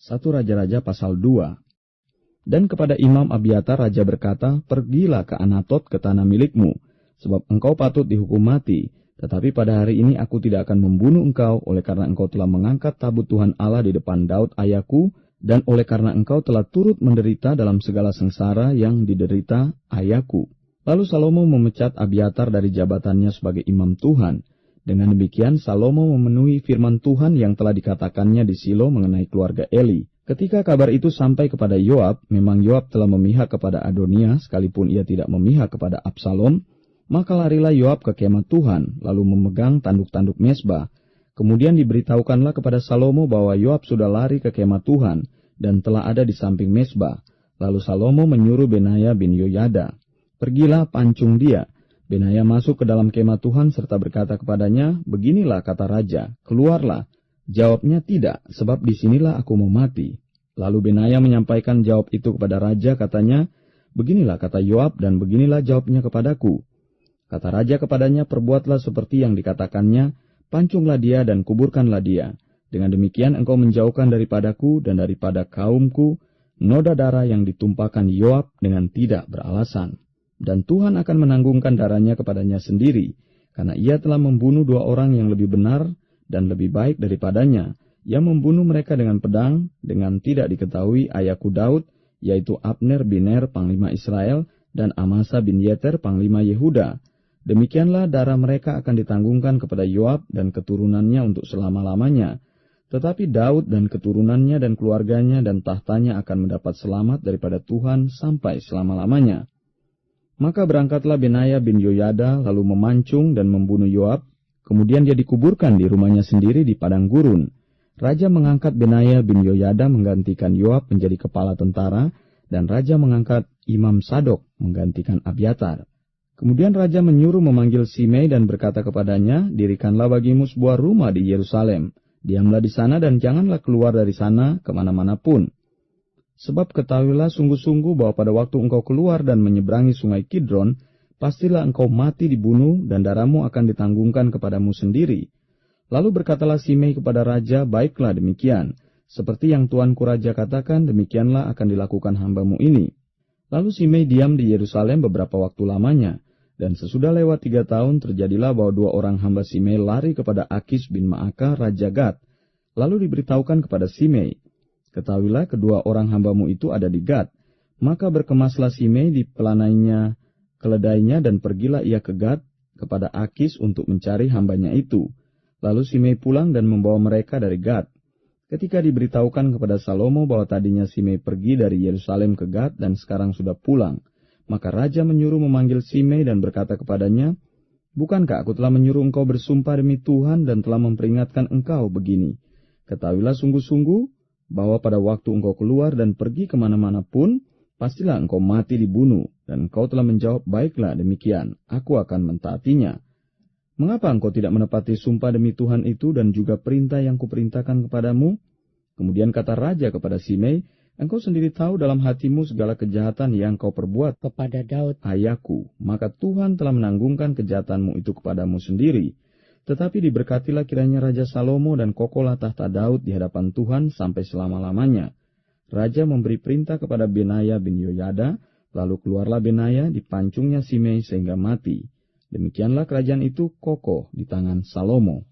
1 Raja-Raja pasal 2. Dan kepada Imam Abiatar raja berkata, "Pergilah ke Anatot, ke tanah milikmu, sebab engkau patut dihukum mati. Tetapi pada hari ini aku tidak akan membunuh engkau, oleh karena engkau telah mengangkat tabut Tuhan Allah di depan Daud ayahku, dan oleh karena engkau telah turut menderita dalam segala sengsara yang diderita ayahku." Lalu Salomo memecat Abiatar dari jabatannya sebagai imam Tuhan. Dengan demikian Salomo memenuhi firman Tuhan yang telah dikatakannya di Silo mengenai keluarga Eli. Ketika kabar itu sampai kepada Yoab, memang Yoab telah memihak kepada Adonia, sekalipun ia tidak memihak kepada Absalom, maka larilah Yoab ke kemah Tuhan, lalu memegang tanduk-tanduk mesbah. Kemudian diberitahukanlah kepada Salomo bahwa Yoab sudah lari ke kemah Tuhan, dan telah ada di samping mesbah. Lalu Salomo menyuruh Benaya bin Yoyada, "Pergilah, pancung dia." Benaya masuk ke dalam kemah Tuhan serta berkata kepadanya, "Beginilah kata raja, keluarlah." Jawabnya, "Tidak, sebab disinilah aku mau mati." Lalu Benaya menyampaikan jawab itu kepada raja, katanya, "Beginilah kata Yoab dan beginilah jawabnya kepadaku." Kata raja kepadanya, "Perbuatlah seperti yang dikatakannya, pancunglah dia dan kuburkanlah dia. Dengan demikian engkau menjauhkan daripadaku dan daripada kaumku noda darah yang ditumpahkan Yoab dengan tidak beralasan. Dan Tuhan akan menanggungkan darahnya kepadanya sendiri, karena ia telah membunuh 2 orang yang lebih benar dan lebih baik daripadanya. Ia membunuh mereka dengan pedang, dengan tidak diketahui ayahku Daud, yaitu Abner bin Ner, panglima Israel, dan Amasa bin Yeter, panglima Yehuda. Demikianlah darah mereka akan ditanggungkan kepada Yoab dan keturunannya untuk selama-lamanya. Tetapi Daud dan keturunannya dan keluarganya dan tahtanya akan mendapat selamat daripada Tuhan sampai selama-lamanya." Maka berangkatlah Benaya bin Yoyada lalu memancung dan membunuh Yoab. Kemudian dia dikuburkan di rumahnya sendiri di padang gurun. Raja mengangkat Benaya bin Yoyada menggantikan Yoab menjadi kepala tentara, dan raja mengangkat Imam Sadok menggantikan Abiatar. Kemudian raja menyuruh memanggil Simei dan berkata kepadanya, "Dirikanlah bagimu sebuah rumah di Yerusalem. Diamlah di sana dan janganlah keluar dari sana kemana-mana pun. Sebab ketahuilah sungguh-sungguh bahwa pada waktu engkau keluar dan menyeberangi sungai Kidron, pastilah engkau mati dibunuh dan darahmu akan ditanggungkan kepadamu sendiri." Lalu berkatalah Simei kepada raja, "Baiklah demikian. Seperti yang tuanku raja katakan, demikianlah akan dilakukan hambamu ini." Lalu Simei diam di Yerusalem beberapa waktu lamanya. Dan sesudah lewat 3 tahun terjadilah bahwa 2 orang hamba Simei lari kepada Akis bin Maaka, raja Gad. Lalu diberitahukan kepada Simei, "Ketahuilah kedua orang hambamu itu ada di Gad." Maka berkemaslah Simei di pelanainya, keledainya, dan pergilah ia ke Gad kepada Akis untuk mencari hambanya itu. Lalu Simei pulang dan membawa mereka dari Gad. Ketika diberitahukan kepada Salomo bahwa tadinya Simei pergi dari Yerusalem ke Gad dan sekarang sudah pulang, maka raja menyuruh memanggil Simei dan berkata kepadanya, "Bukankah aku telah menyuruh engkau bersumpah demi Tuhan dan telah memperingatkan engkau begini? Ketahuilah sungguh-sungguh bahwa pada waktu engkau keluar dan pergi kemana-mana pun, pastilah engkau mati dibunuh." Dan engkau telah menjawab, "Baiklah demikian, aku akan mentaatinya." Mengapa engkau tidak menepati sumpah demi Tuhan itu dan juga perintah yang kuperintahkan kepadamu? Kemudian kata raja kepada Simei, "Engkau sendiri tahu dalam hatimu segala kejahatan yang kau perbuat kepada Daud ayahku. Maka Tuhan telah menanggungkan kejahatanmu itu kepadamu sendiri. Tetapi diberkatilah kiranya Raja Salomo dan kokohlah tahta Daud di hadapan Tuhan sampai selama-lamanya." Raja memberi perintah kepada Benaya bin Yoyada, lalu keluarlah Benaya, dipancungnya Simei sehingga mati. Demikianlah kerajaan itu kokoh di tangan Salomo.